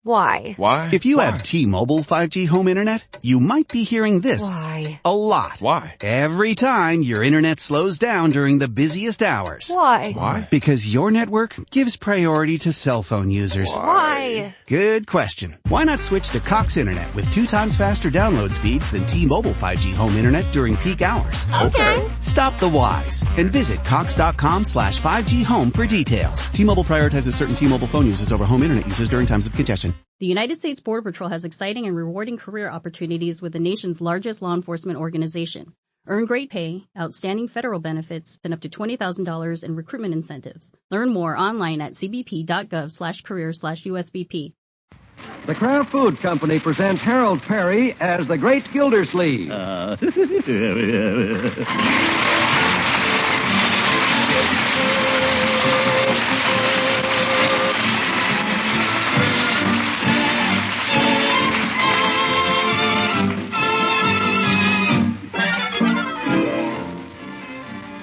Why? Why? If you have T-Mobile 5G home internet, you might be hearing this Why? a lot. Why? Every time your internet slows down during the busiest hours. Why? Why? Because your network gives priority to cell phone users. Why? Good question. Why not switch to Cox Internet with 2 times faster download speeds than T-Mobile 5G home internet during peak hours? Okay. Stop the whys and visit cox.com/5G home for details. T-Mobile prioritizes certain T-Mobile phone users over home internet users during times of congestion. The United States Border Patrol has exciting and rewarding career opportunities with the nation's largest law enforcement organization. Earn great pay, outstanding federal benefits, and up to $20,000 in recruitment incentives. Learn more online at cbp.gov/career/USBP. The Kraft Food Company presents Harold Perry as the Great Gildersleeve.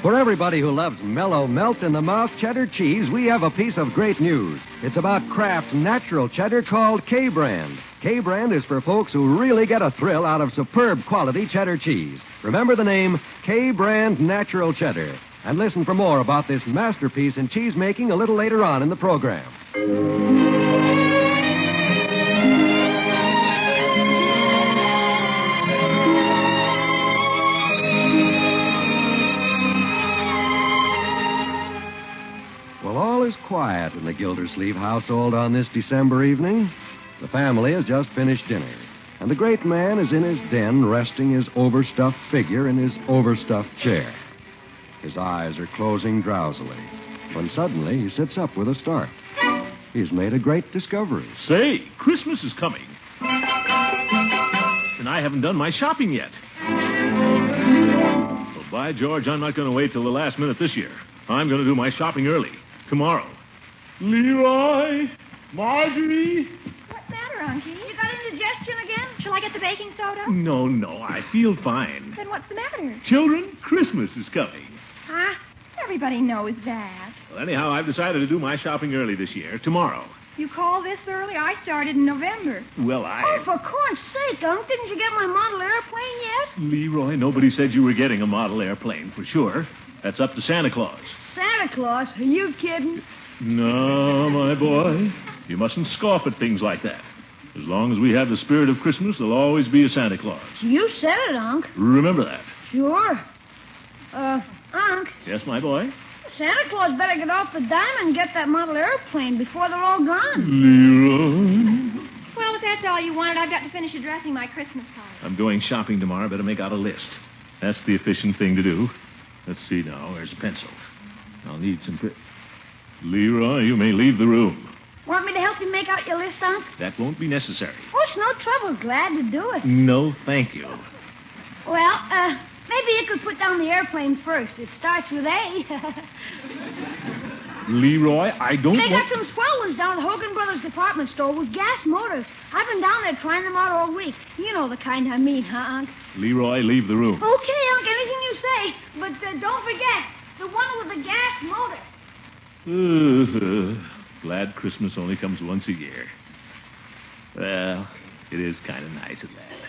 For everybody who loves mellow, melt-in-the-mouth cheddar cheese, we have a piece of great news. It's about Kraft's natural cheddar called K-Brand. K-Brand is for folks who really get a thrill out of superb quality cheddar cheese. Remember the name K-Brand Natural Cheddar. And listen for more about this masterpiece in cheese-making a little later on in the program. All is quiet in the Gildersleeve household on this December evening. The family has just finished dinner, and the great man is in his den resting his overstuffed figure in his overstuffed chair. His eyes are closing drowsily, when suddenly he sits up with a start. He's made a great discovery. Say, Christmas is coming. And I haven't done my shopping yet. Well, by George, I'm not going to wait till the last minute this year. I'm going to do my shopping early. Tomorrow. Leroy, Marjorie. What's the matter, Unky? You got indigestion again? Shall I get the baking soda? No, I feel fine. Then what's the matter? Children, Christmas is coming. Huh? Everybody knows that. Well, anyhow, I've decided to do my shopping early this year, tomorrow. You call this early? I started in November. Well, Oh, for corn's sake, Unc, didn't you get my model airplane yet? Leroy, nobody said you were getting a model airplane, for sure. That's up to Santa Claus. Santa Claus? Are you kidding? No, my boy. You mustn't scoff at things like that. As long as we have the spirit of Christmas, there'll always be a Santa Claus. You said it, Unc. Remember that. Sure. Unc. Yes, my boy? Santa Claus better get off the dime and get that model airplane before they're all gone. Leroy. Well, if that's all you wanted, I've got to finish addressing my Christmas card. I'm going shopping tomorrow. Better make out a list. That's the efficient thing to do. Let's see now. Where's the pencil? I'll need some... Leroy, you may leave the room. Want me to help you make out your list, Unc? That won't be necessary. Oh, it's no trouble. Glad to do it. No, thank you. Well, maybe you could put down the airplane first. It starts with A. Leroy, I don't They got some swell ones down at the Hogan Brothers department store with gas motors. I've been down there trying them out all week. You know the kind I mean, huh, Unc? Leroy, leave the room. Okay, Unc, anything you say. But don't forget, the one with the gas motor. Glad Christmas only comes once a year. Well, it is kind of nice at that.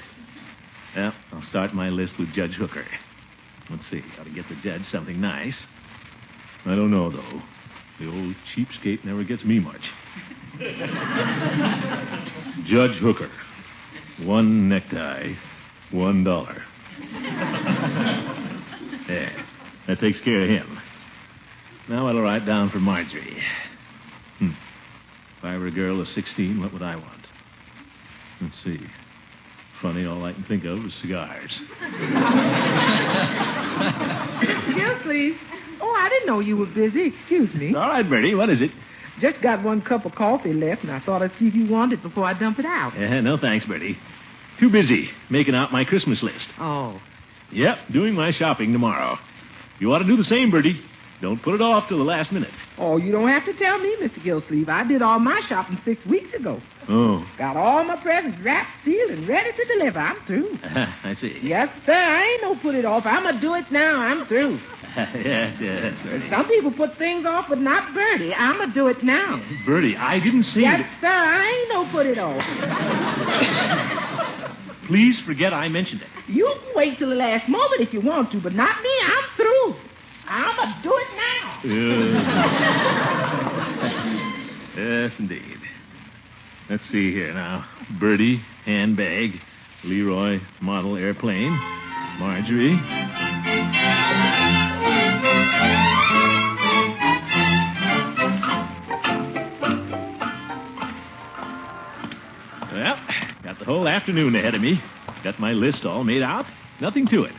Well, I'll start my list with Judge Hooker. Let's see, ought to get the judge something nice. I don't know, though. The old cheapskate never gets me much. Judge Hooker. 1 necktie, $1. There. That takes care of him. Now what'll I write down for Marjorie? If I were a girl of 16, what would I want? Let's see. Funny, all I can think of is cigars. Gildersleeve. Oh, I didn't know you were busy. Excuse me. All right, Bertie, what is it? Just got 1 cup of coffee left, and I thought I'd see if you wanted it before I dump it out. No, thanks, Bertie. Too busy making out my Christmas list. Oh. Yep, doing my shopping tomorrow. You ought to do the same, Bertie. Don't put it off till the last minute. Oh, you don't have to tell me, Mr. Gildersleeve. I did all my shopping 6 weeks ago. Oh. Got all my presents wrapped, sealed, and ready to deliver. I'm through. I see. Yes, sir. I ain't no put it off. I'm going to do it now. I'm through. Yes, Bertie. Some people put things off, but not Bertie. I'm going to do it now. Bertie, I didn't say Yes, that. sir. I ain't no put it off. Please forget I mentioned it. You can wait till the last moment if you want to, but not me. I'm through. I'm going to do it now. Yes, indeed. Let's see here now. Bertie, handbag. Leroy, model airplane. Marjorie. Well, got the whole afternoon ahead of me. Got my list all made out. Nothing to it.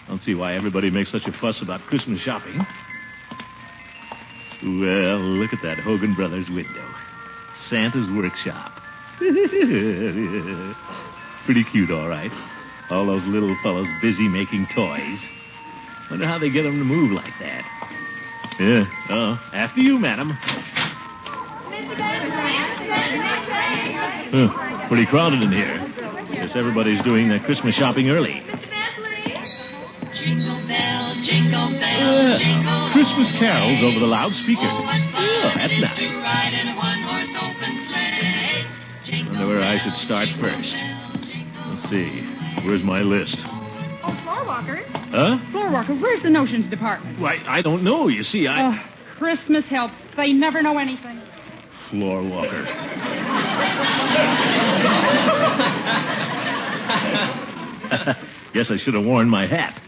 Don't see why everybody makes such a fuss about Christmas shopping. Well, look at that Hogan Brothers window. Santa's workshop. Pretty cute, all right. All those little fellows busy making toys. Wonder how they get them to move like that. Yeah. Oh, after you, madam. Pretty crowded in here. Guess everybody's doing their Christmas shopping early. Jingle bell, jingle bell, jingle. Christmas carols over the loudspeaker. Oh, that's nice. Wonder where I should start first. Let's see. Where's my list? Oh, floor walker. Huh? Floor walker, where's the notions department? Why, I don't know. You see, Oh, Christmas help. They never know anything. Floor walker. Guess I should have worn my hat.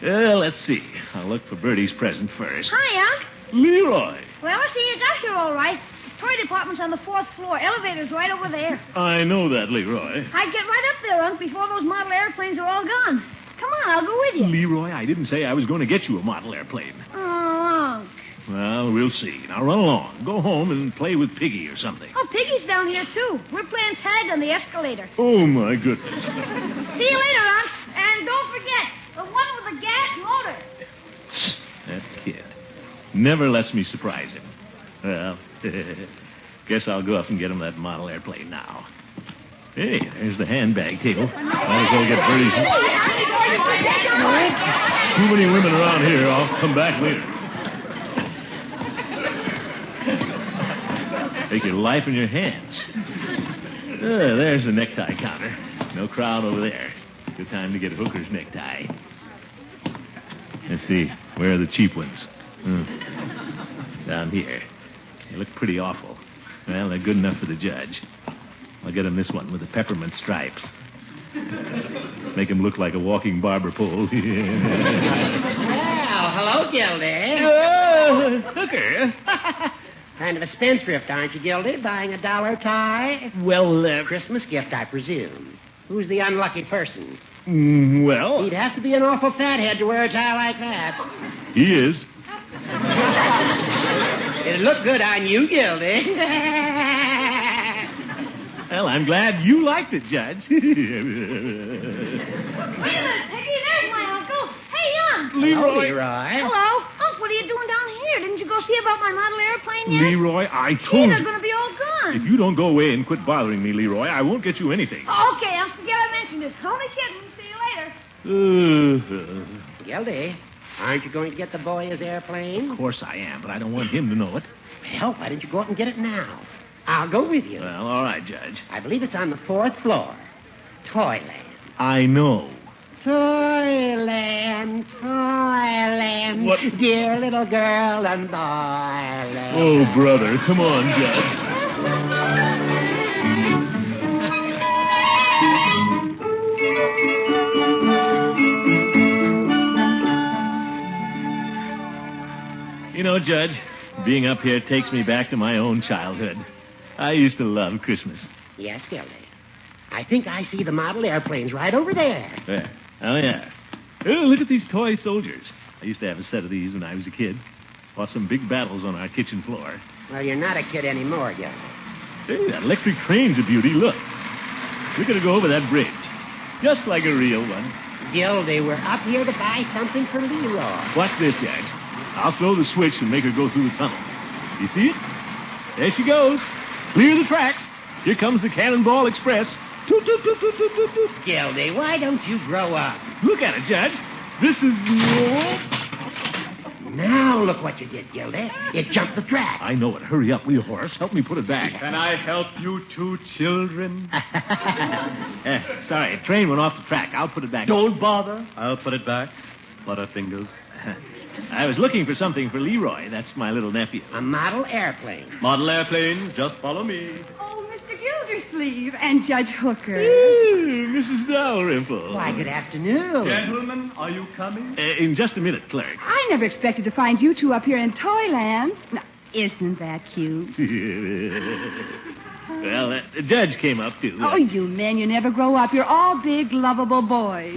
Well, let's see. I'll look for Bertie's present first. Hi, Unc. Leroy. Well, I see you got here all right. The toy department's on the 4th floor. Elevator's right over there. I know that, Leroy. I'd get right up there, Unc, before those model airplanes are all gone. Come on, I'll go with you. Leroy, I didn't say I was going to get you a model airplane. Oh, Unc. Well, we'll see. Now run along. Go home and play with Piggy or something. Oh, Piggy's down here, too. We're playing tag on the escalator. Oh, my goodness. See you later, Unc. And don't forget, the one with the gas motor. That kid never lets me surprise him. Well, guess I'll go up and get him that model airplane now. Hey, there's the handbag table. Might as well get Bertie's. Too many women around here. I'll come back later. Take your life in your hands. There's the necktie counter. No crowd over there. Good time to get Hooker's necktie. Let's see. Where are the cheap ones? Down here. They look pretty awful. Well, they're good enough for the judge. I'll get him this one with the peppermint stripes. Make him look like a walking barber pole. Well, hello, Gildy. Hooker. Kind of a spendthrift, aren't you, Gildy? Buying $1 tie? Well, Christmas gift, I presume. Who's the unlucky person? Well, He'd have to be an awful fathead to wear a tie like that. he is. It'd look good on you, Gildy. Well, I'm glad you liked it, Judge. Wait a minute, Piggy. There's my uncle. Hey, Unc. Hello, Leroy. Hello. Unc, what are you doing down here? Didn't you go see about my model airplane yet? Leroy, I Gee, told they're you. going to be all gone. If you don't go away and quit bothering me, Leroy, I won't get you anything. Oh, okay, Unc, forget I mentioned it. Only kidding. See you later. Gildy, aren't you going to get the boy his airplane? Of course I am, but I don't want him to know it. Well, why don't you go out and get it now? I'll go with you. Well, all right, Judge. I believe it's on the 4th floor. Toyland. I know. Toyland, Toyland. What? Dear little girl and boyland. Oh, brother, come on, Judge. You know, Judge, being up here takes me back to my own childhood. I used to love Christmas. Yes, Gildy. I think I see the model airplanes right over there. There. Oh, yeah. Oh, look at these toy soldiers. I used to have a set of these when I was a kid. Fought some big battles on our kitchen floor. Well, you're not a kid anymore, Gildy. Hey, that electric train's a beauty. Look. We're going to go over that bridge. Just like a real one. Gildy, we're up here to buy something for Leroy. Watch this, Judge. I'll throw the switch and make her go through the tunnel. You see it? There she goes. Clear the tracks. Here comes the Cannonball Express. Toot, toot, toot, toot, toot, toot, toot. Gildy, why don't you grow up? Look at it, Judge. This is... Now look what you did, Gildy. It jumped the track. I know it. Hurry up, wheel horse. Help me put it back. Can I help you two children? Sorry, train went off the track. I'll put it back. Don't bother. I'll put it back. Butterfingers. I was looking for something for Leroy. That's my little nephew. A model airplane. Model airplane, just follow me. Oh, Mr. Gildersleeve and Judge Hooker. Mrs. Dalrymple. Why, good afternoon. Gentlemen, are you coming? In just a minute, clerk. I never expected to find you two up here in Toyland. Now, isn't that cute? Well, the judge came up, too. Oh, you men, you never grow up. You're all big, lovable boys.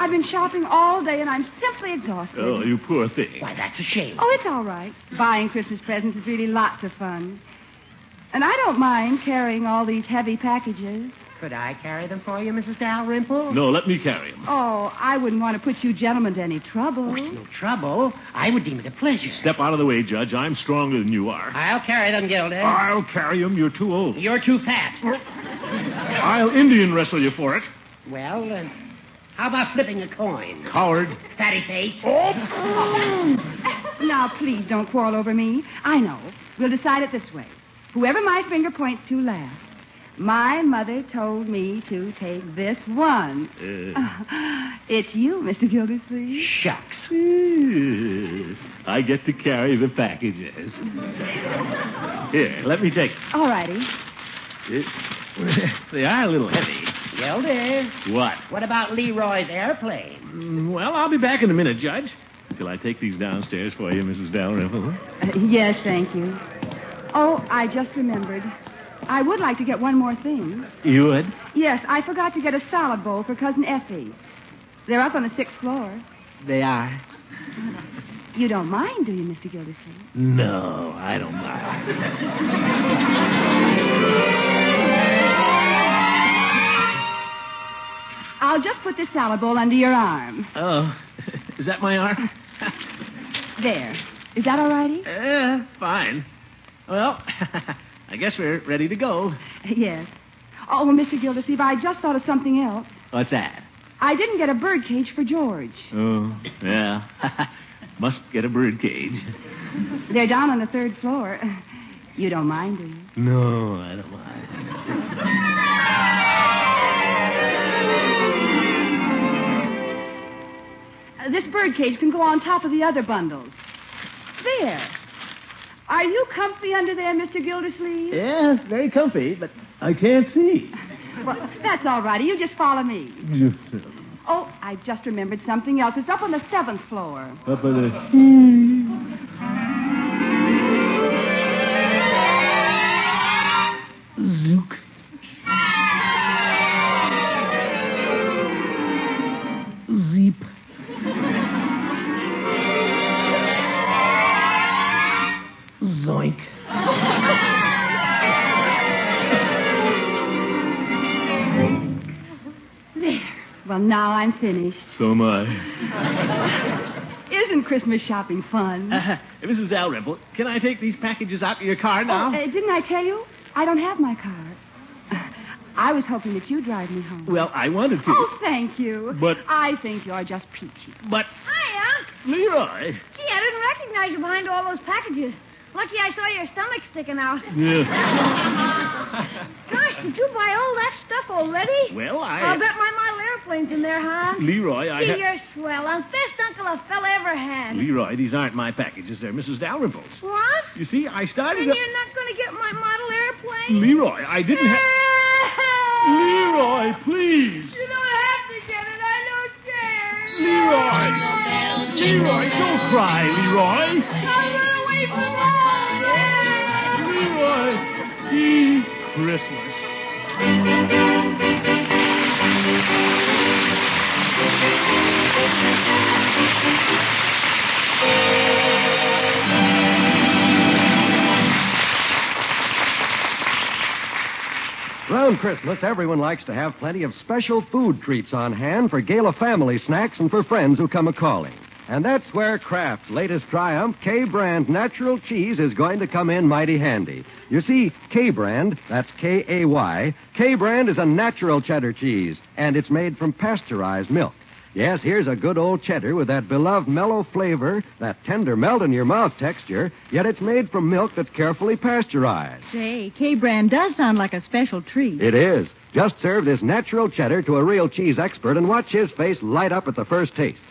I've been shopping all day, and I'm simply exhausted. Oh, you poor thing. Why, that's a shame. Oh, it's all right. Buying Christmas presents is really lots of fun. And I don't mind carrying all these heavy packages. Could I carry them for you, Mrs. Dalrymple? No, let me carry him. Oh, I wouldn't want to put you gentlemen to any trouble. Oh, it's no trouble. I would deem it a pleasure. Step out of the way, Judge. I'm stronger than you are. I'll carry them, Gildy. I'll carry him. You're too old. You're too fat. I'll Indian wrestle you for it. Well, how about flipping a coin? Coward. Fatty face. Now, please don't quarrel over me. I know. We'll decide it this way. Whoever my finger points to last. My mother told me to take this one. It's you, Mr. Gildersleeve. Shucks. I get to carry the packages. Here, let me take them. All righty. They are a little heavy. Gildy. What? What about Leroy's airplane? Well, I'll be back in a minute, Judge. Till I take these downstairs for you, Mrs. Dalrymple. Yes, thank you. Oh, I just remembered. I would like to get one more thing. You would? Yes, I forgot to get a salad bowl for Cousin Effie. They're up on the 6th floor. They are. You don't mind, do you, Mr. Gildersleeve? No, I don't mind. I'll just put this salad bowl under your arm. Oh, is that my arm? There. Is that all righty? Fine. Well, I guess we're ready to go. Yes. Oh, well, Mr. Gildersleeve, I just thought of something else. What's that? I didn't get a bird cage for George. Oh, yeah. Must get a bird cage. They're down on the 3rd floor. You don't mind, do you? No, I don't mind. This bird cage can go on top of the other bundles. There. Are you comfy under there, Mr. Gildersleeve? Yes, very comfy, but I can't see. Well, that's all righty. You just follow me. Oh, I just remembered something else. It's up on the 7th floor. Up on the... Zook. Zeep. Zoink. There. Well, now I'm finished. So am I. Isn't Christmas shopping fun? Mrs. Dalrymple, can I take these packages out of your car now? Didn't I tell you? I don't have my car. I was hoping that you'd drive me home. Well, I wanted to. Oh, thank you. But... I think you're just peachy. But... Hiya. Leroy. Gee, I didn't recognize you behind all those packages. Lucky I saw your stomach sticking out. Yeah. Gosh, did you buy all that stuff already? Well, I'll bet my model airplane's in there, huh? Leroy, Gee, you're swell. I'm best uncle a fella ever had. Leroy, these aren't my packages. They're Mrs. Dalrymple's. What? You see, I started... Then you're not going to get my model airplane? Leroy, I didn't have... Leroy, please. You don't have to get it. I don't care. Leroy. Leroy, don't cry, Leroy. I'll run away from home. Leroy, Christmas. Around Christmas, everyone likes to have plenty of special food treats on hand for Gala family snacks and for friends who come a-calling. And that's where Kraft's latest triumph, K-Brand Natural Cheese, is going to come in mighty handy. You see, K-Brand, that's K-A-Y, K-Brand is a natural cheddar cheese, and it's made from pasteurized milk. Yes, here's a good old cheddar with that beloved mellow flavor, that tender melt-in-your-mouth texture, yet it's made from milk that's carefully pasteurized. Say, K-Brand does sound like a special treat. It is. Just serve this natural cheddar to a real cheese expert and watch his face light up at the first taste.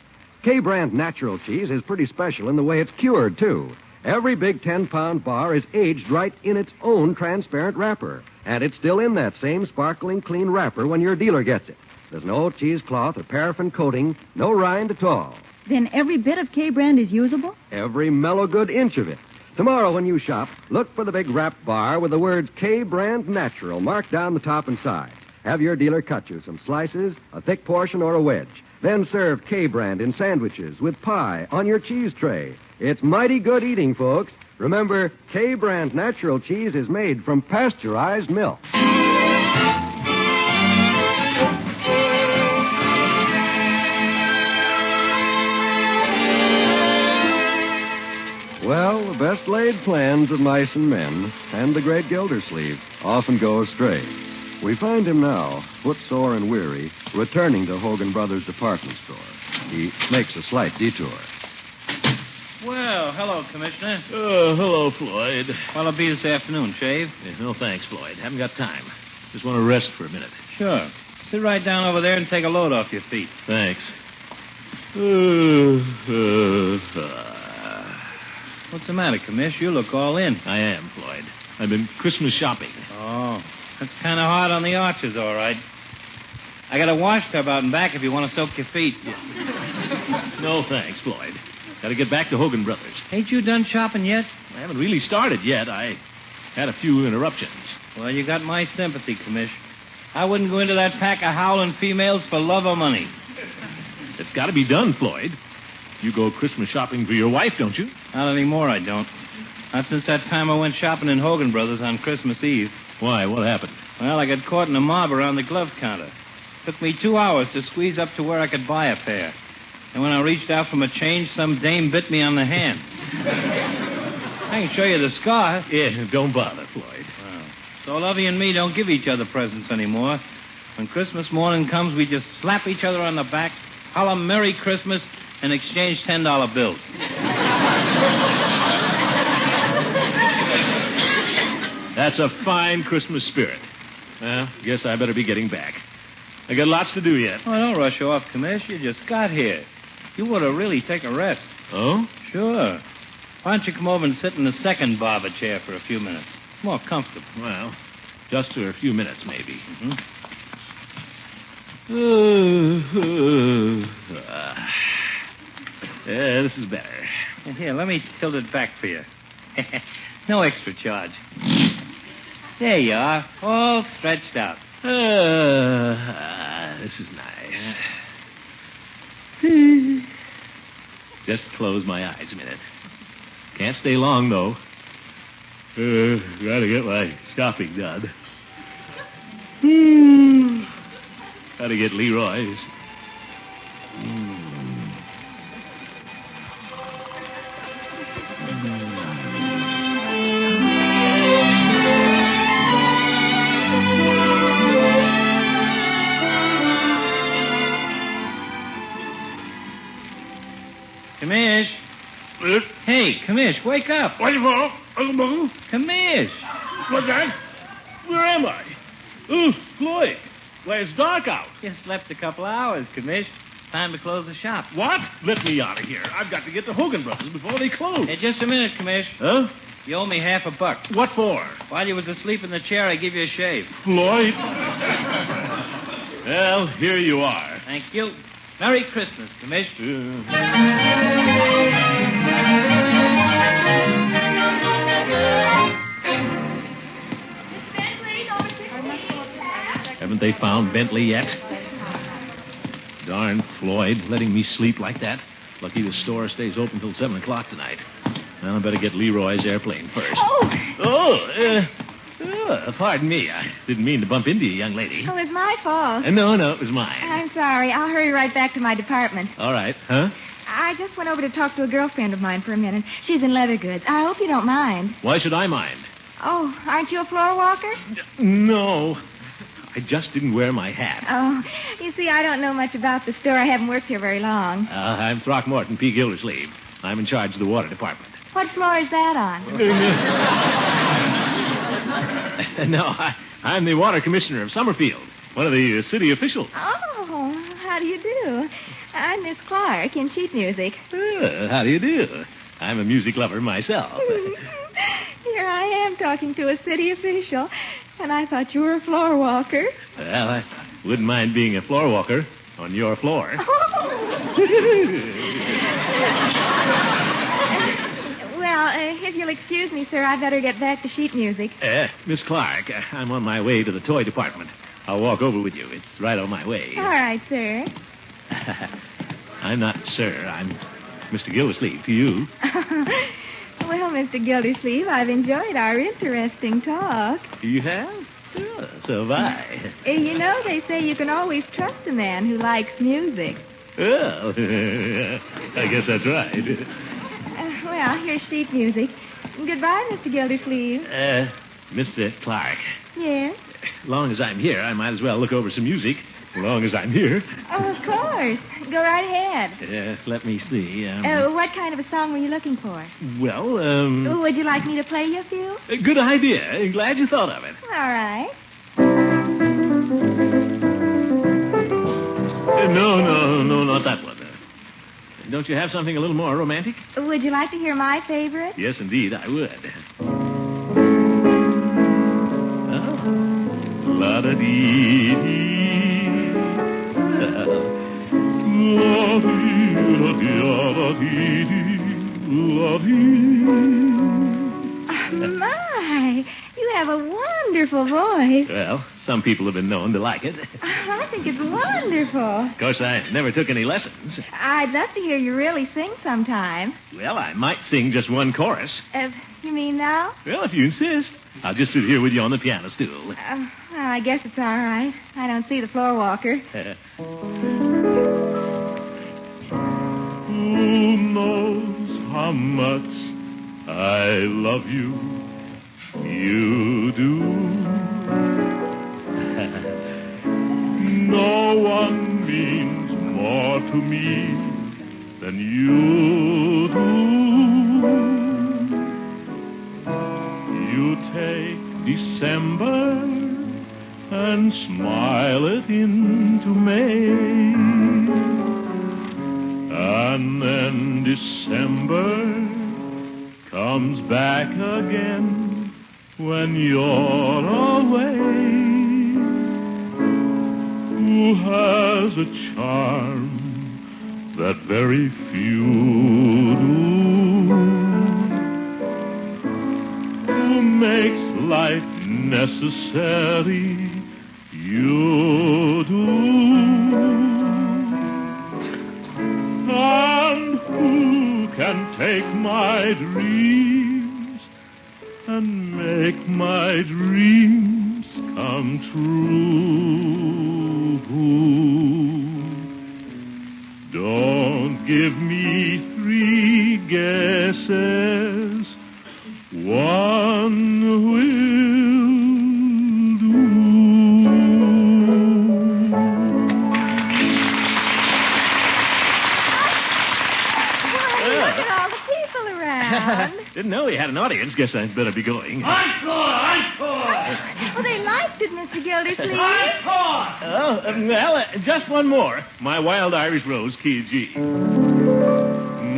K-Brand natural cheese is pretty special in the way it's cured, too. Every big 10-pound bar is aged right in its own transparent wrapper, and it's still in that same sparkling clean wrapper when your dealer gets it. There's no cheesecloth or paraffin coating, no rind at all. Then every bit of K-Brand is usable? Every mellow good inch of it. Tomorrow when you shop, look for the big wrapped bar with the words K-Brand Natural marked down the top and sides. Have your dealer cut you some slices, a thick portion, or a wedge. Then serve K-Brand in sandwiches with pie on your cheese tray. It's mighty good eating, folks. Remember, K-Brand Natural cheese is made from pasteurized milk. Well, the best laid plans of mice and men, and the great Gildersleeve, often go astray. We find him now, footsore and weary, returning to Hogan Brothers' department store. He makes a slight detour. Well, hello, Commissioner. Hello, Floyd. What'll it be this afternoon, Shave? No, thanks, Floyd. Haven't got time. Just want to rest for a minute. Sure. Sit right down over there and take a load off your feet. Thanks. What's the matter, Commish? You look all in. I am, Floyd. I've been Christmas shopping. Oh, that's kind of hard on the arches, all right. I got a wash tub out and back if you want to soak your feet. No, thanks, Floyd. Got to get back to Hogan Brothers. Ain't you done shopping yet? I haven't really started yet. I had a few interruptions. Well, you got my sympathy, Commish. I wouldn't go into that pack of howling females for love or money. It's got to be done, Floyd. You go Christmas shopping for your wife, don't you? Not anymore, I don't. Not since that time I went shopping in Hogan Brothers on Christmas Eve. Why? What happened? Well, I got caught in a mob around the glove counter. Took me 2 hours to squeeze up to where I could buy a pair. And when I reached out for my change, some dame bit me on the hand. I can show you the scar. Yeah, don't bother, Floyd. Well, so Lovey and me don't give each other presents anymore. When Christmas morning comes, we just slap each other on the back, holler Merry Christmas, and exchange $10 bills. That's a fine Christmas spirit. Well, guess I better be getting back. I got lots to do yet. Oh, don't rush off, Commish. You just got here. You ought to really take a rest. Oh? Sure. Why don't you come over and sit in the second barber chair for a few minutes? More comfortable. Well, just for a few minutes, maybe. Yeah, this is better. Here, let me tilt it back for you. No extra charge. There you are, all stretched out. This is nice. Just close my eyes a minute. Can't stay long, though. Gotta get my shopping done. Gotta get Leroy's. Commish. Hey, Commish, wake up. What is wrong? Commish. What's that? Where am I? Oh, Floyd. Why, it's dark out. You slept a couple hours, Commish. It's time to close the shop. What? Let me out of here. I've got to get to Hogan Brothers before they close. Hey, just a minute, Commish. Huh? You owe me $50. What for? While you was asleep in the chair, I give you a shave. Floyd. Well, here you are. Thank you. Merry Christmas, Commish. Haven't they found Bentley yet? Darn Floyd, letting me sleep like that. Lucky the store stays open till 7 o'clock tonight. Well, I better get Leroy's airplane first. Pardon me. I didn't mean to bump into you, young lady. Oh, it's my fault. No, it was mine. I'm sorry. I'll hurry right back to my department. All right. Huh? I just went over to talk to a girlfriend of mine for a minute. She's in leather goods. I hope you don't mind. Why should I mind? Oh, aren't you a floor walker? No. I just didn't wear my hat. Oh, you see, I don't know much about the store. I haven't worked here very long. I'm Throckmorton P. Gildersleeve. I'm in charge of the water department. What floor is that on? No, I'm the water commissioner of Summerfield, one of the city officials. Oh, how do you do? I'm Miss Clark in sheet music. How do you do? I'm a music lover myself. Here I am talking to a city official, and I thought you were a floor walker. Well, I wouldn't mind being a floor walker on your floor. Well, if you'll excuse me, sir, I'd better get back to sheet music. Miss Clark, I'm on my way to the toy department. I'll walk over with you. It's right on my way. All right, sir. I'm not sir. I'm Mr. Gildersleeve to you. Well, Mr. Gildersleeve, I've enjoyed our interesting talk. You have? Sure, so have I. You know, they say you can always trust a man who likes music. Well, I guess that's right. Well, here's sheet music. Goodbye, Mr. Gildersleeve. Mr. Clark. Yes? As long as I'm here, I might as well look over some music. As long as I'm here. Oh, of course. Go right ahead. Let me see. What kind of a song were you looking for? Well, Would you like me to play you a few? Good idea. Glad you thought of it. All right. No, not that one. Don't you have something a little more romantic? Would you like to hear my favorite? Yes, indeed, I would. La-da-dee-dee. My, you have a wonderful voice. Well, some people have been known to like it. I think it's wonderful. Of course, I never took any lessons. I'd love to hear you really sing sometime. Well, I might sing just one chorus. You mean now? Well, if you insist. I'll just sit here with you on the piano stool. Well, I guess it's all right. I don't see the floor walker. Who knows how much I love you? You do. No one means more to me than you do. You take December and smile it into May. And then December comes back again when you're away. Who has a charm that very few do? Who makes life necessary? You do. And who can take my dreams and make my dreams come true? Don't give me three guesses. One will do. Look at all the people around. Didn't know you had an audience. Guess I'd better be going. Encore! Well, they liked it, Mr. Gildersleeve. Encore! Oh, well, just one more. My Wild Irish Rose, key G.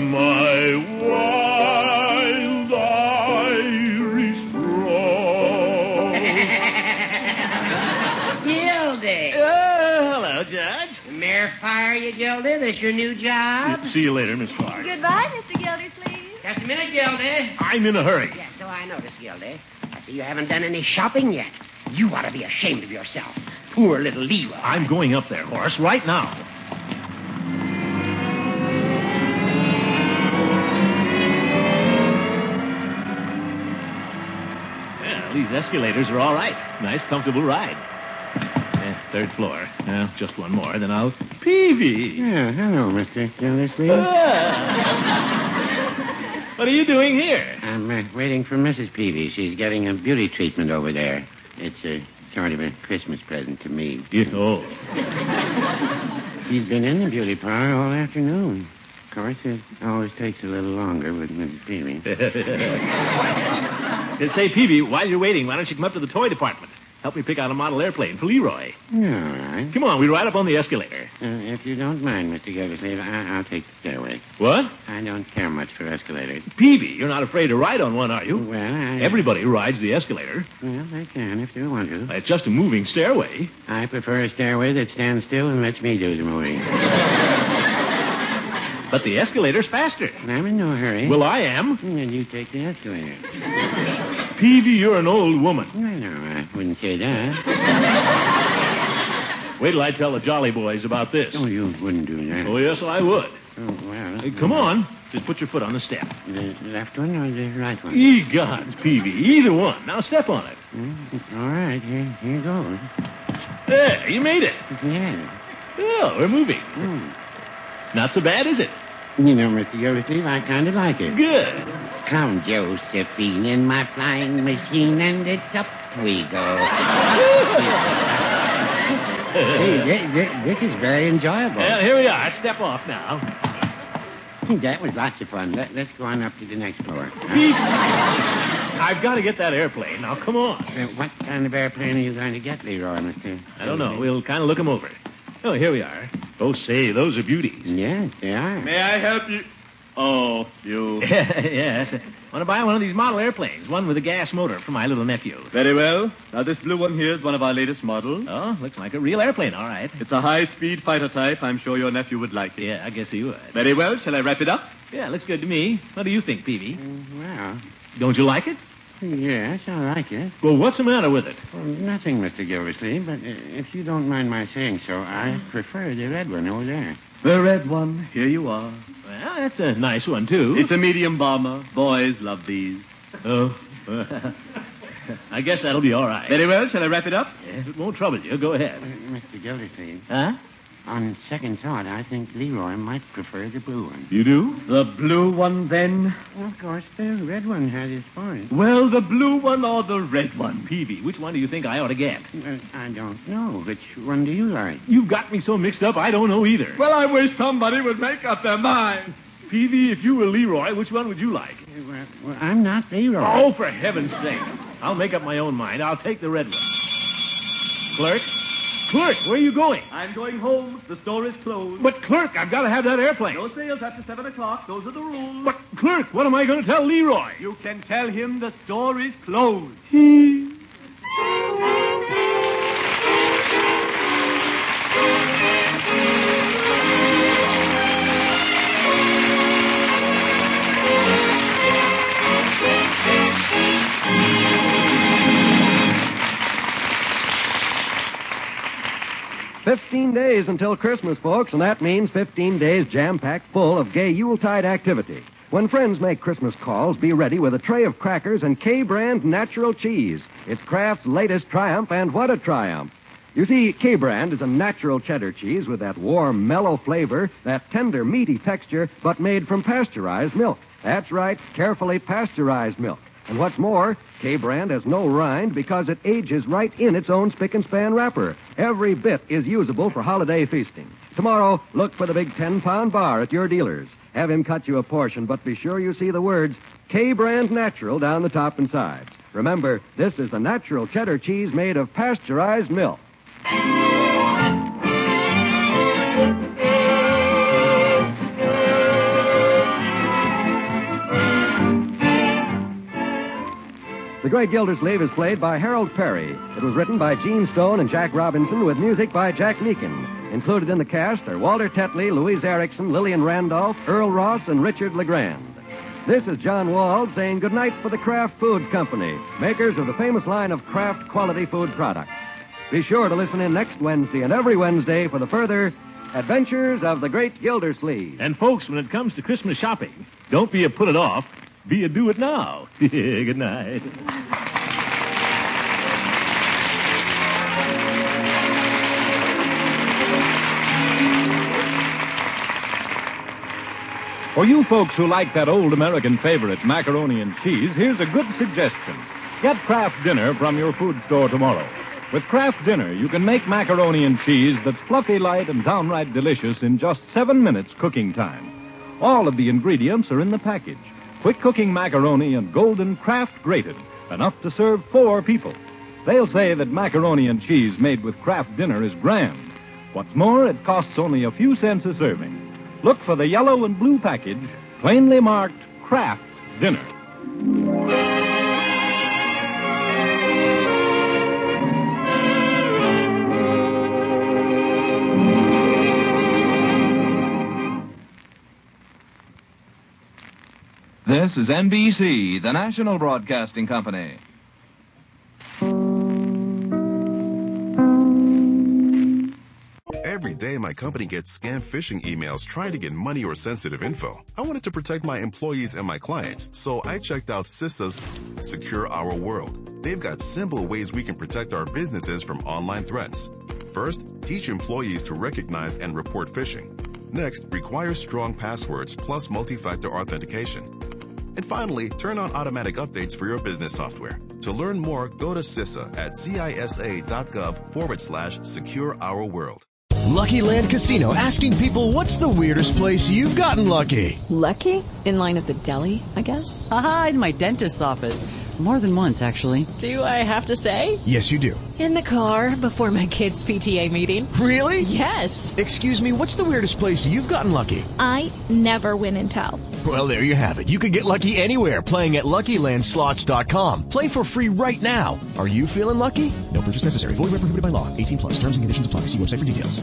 My wild Irish rose. Gildy. Hello, Judge. Mere fire, you Gildy. That's your new job. See you later, Miss Clark. Goodbye, Mr. Gildersleeve. Just a minute, Gildy. I'm in a hurry. Yeah, so I noticed, Gildy. I see you haven't done any shopping yet. You ought to be ashamed of yourself. Poor little Leroy. I'm going up there, Horace, right now. Well, these escalators are all right. Nice, comfortable ride. Third floor. Now, just one more, then I'll... Peavy! Yeah, hello, Mr. Gildersleeve. What are you doing here? I'm waiting for Mrs. Peavy. She's getting a beauty treatment over there. It's sort of a Christmas present to me. Oh. She's been in the beauty parlor all afternoon. Of course, it always takes a little longer with Mrs. Peavy. Say, Peavy, while you're waiting, why don't you come up to the toy department? Help me pick out a model airplane for Leroy. All right. Come on, we'll ride up on the escalator. If you don't mind, Mr. Gildersleeve, I'll take the stairway. What? I don't care much for escalators. Peavy, you're not afraid to ride on one, are you? Well, Everybody rides the escalator. Well, they can if they want to. It's just a moving stairway. I prefer a stairway that stands still and lets me do the moving. But the escalator's faster. I'm in no hurry. Well, I am. Then you take the escalator. Peavy, you're an old woman. No, I wouldn't say that. Wait till I tell the Jolly Boys about this. Oh, you wouldn't do that. Oh, yes, I would. Oh, well. Hey, come on. Just put your foot on the step. The left one or the right one? Ye gods, Peavy. Either one. Now step on it. All right. Here goes. There, you made it. Yeah. Oh, we're moving. Not so bad, is it? You know, Mr. Gildersleeve, I kind of like it. Good. Come, Josephine, in my flying machine, and it's up we go. Hey, this is very enjoyable. Well, here we are. Step off now. That was lots of fun. Let's go on up to the next floor. I've got to get that airplane. Now, come on. What kind of airplane are you going to get, Leroy, Mr. I don't know. We'll kind of look them over. Oh, here we are. Oh, say, those are beauties. Yes, they are. May I help you? Oh, you. Yes. Want to buy one of these model airplanes, one with a gas motor for my little nephew. Very well. Now, this blue one here is one of our latest models. Oh, looks like a real airplane, all right. It's a high-speed fighter type. I'm sure your nephew would like it. Yeah, I guess he would. Very well. Shall I wrap it up? Yeah, looks good to me. What do you think, Peavy? Well, don't you like it? Yes, I like it. Well, what's the matter with it? Well, nothing, Mr. Gildersleeve, but if you don't mind my saying so, I prefer the red one over there. The red one. Here you are. Well, that's a nice one, too. It's a medium bomber. Boys love these. Oh, I guess that'll be all right. Very well. Shall I wrap it up? Yes, it won't trouble you. Go ahead. Mr. Gildersleeve. Huh? On second thought, I think Leroy might prefer the blue one. You do? The blue one, then? Well, of course, the red one has its point. Well, the blue one or the red one? Peavy, which one do you think I ought to get? Well, I don't know. Which one do you like? You've got me so mixed up, I don't know either. Well, I wish somebody would make up their mind. Peavy, if you were Leroy, which one would you like? Well, I'm not Leroy. Oh, for heaven's sake. I'll make up my own mind. I'll take the red one. Clerk? Clerk, where are you going? I'm going home. The store is closed. But, Clerk, I've got to have that airplane. No sales after 7 o'clock. Those are the rules. But, Clerk, what am I going to tell Leroy? You can tell him the store is closed. Days until Christmas, folks, and that means 15 days jam-packed full of gay Yuletide activity. When friends make Christmas calls, be ready with a tray of crackers and K-Brand natural cheese. It's Kraft's latest triumph, and what a triumph. You see, K-Brand is a natural cheddar cheese with that warm, mellow flavor, that tender, meaty texture, but made from pasteurized milk. That's right, carefully pasteurized milk. And what's more, K-Brand has no rind because it ages right in its own spick-and-span wrapper. Every bit is usable for holiday feasting. Tomorrow, look for the big 10-pound bar at your dealer's. Have him cut you a portion, but be sure you see the words K-Brand Natural down the top and sides. Remember, this is the natural cheddar cheese made of pasteurized milk. The Great Gildersleeve is played by Harold Perry. It was written by Gene Stone and Jack Robinson with music by Jack Meakin. Included in the cast are Walter Tetley, Louise Erickson, Lillian Randolph, Earl Ross, and Richard LeGrand. This is John Wald saying goodnight for the Kraft Foods Company, makers of the famous line of Kraft quality food products. Be sure to listen in next Wednesday and every Wednesday for the further adventures of the Great Gildersleeve. And folks, when it comes to Christmas shopping, don't be a put it off, be a do it now. Good night. For you folks who like that old American favorite, macaroni and cheese, here's a good suggestion. Get Kraft Dinner from your food store tomorrow. With Kraft Dinner, you can make macaroni and cheese that's fluffy light and downright delicious in just 7 minutes cooking time. All of the ingredients are in the package. Quick cooking macaroni and golden Kraft grated, enough to serve 4 people. They'll say that macaroni and cheese made with Kraft Dinner is grand. What's more, it costs only a few cents a serving. Look for the yellow and blue package, plainly marked Kraft Dinner. This is NBC, the national broadcasting company. Every day, my company gets scam phishing emails trying to get money or sensitive info. I wanted to protect my employees and my clients, so I checked out CISA's Secure Our World. They've got simple ways we can protect our businesses from online threats. First, teach employees to recognize and report phishing. Next, require strong passwords plus multi-factor authentication. And finally, turn on automatic updates for your business software. To learn more, go to CISA at CISA.gov/Secure Our World. Lucky Land Casino, asking people, what's the weirdest place you've gotten lucky? Lucky? In line at the deli, I guess? Aha, in my dentist's office. More than once, actually. Do I have to say? Yes, you do. In the car before my kids' PTA meeting. Really? Yes. Excuse me, what's the weirdest place you've gotten lucky? I never win and tell. Well, there you have it. You can get lucky anywhere, playing at LuckyLandSlots.com. Play for free right now. Are you feeling lucky? No purchase necessary. Void where prohibited by law. 18+. Terms and conditions apply. See website for details.